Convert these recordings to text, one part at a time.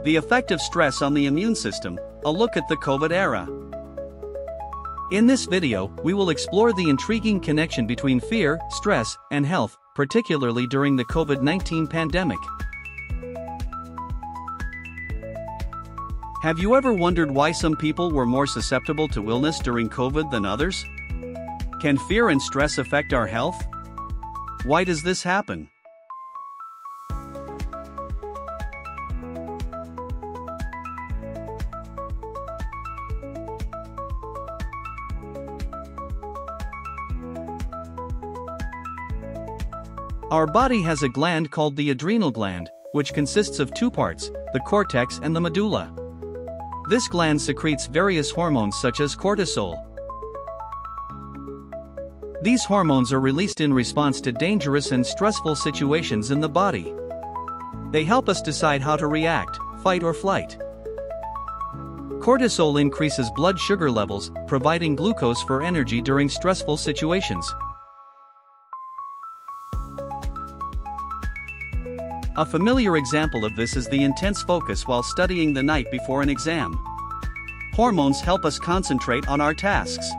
The effect of stress on the immune system, a look at the COVID era. In this video, we will explore the intriguing connection between fear, stress, and health, particularly during the COVID-19 pandemic. Have you ever wondered why some people were more susceptible to illness during COVID than others? Can fear and stress affect our health? Why does this happen? Our body has a gland called the adrenal gland, which consists of two parts, the cortex and the medulla. This gland secretes various hormones such as cortisol. These hormones are released in response to dangerous and stressful situations in the body. They help us decide how to react, fight or flight. Cortisol increases blood sugar levels, providing glucose for energy during stressful situations. A familiar example of this is the intense focus while studying the night before an exam. Hormones help us concentrate on our tasks.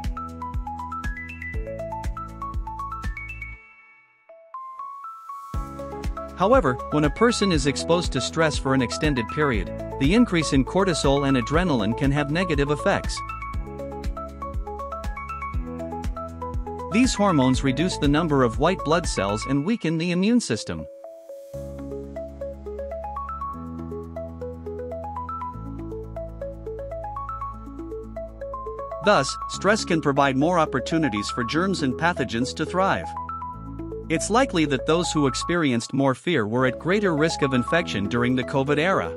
However, when a person is exposed to stress for an extended period, the increase in cortisol and adrenaline can have negative effects. These hormones reduce the number of white blood cells and weaken the immune system. Thus, stress can provide more opportunities for germs and pathogens to thrive. It's likely that those who experienced more fear were at greater risk of infection during the COVID era.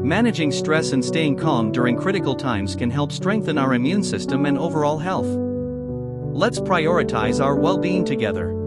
Managing stress and staying calm during critical times can help strengthen our immune system and overall health. Let's prioritize our well-being together.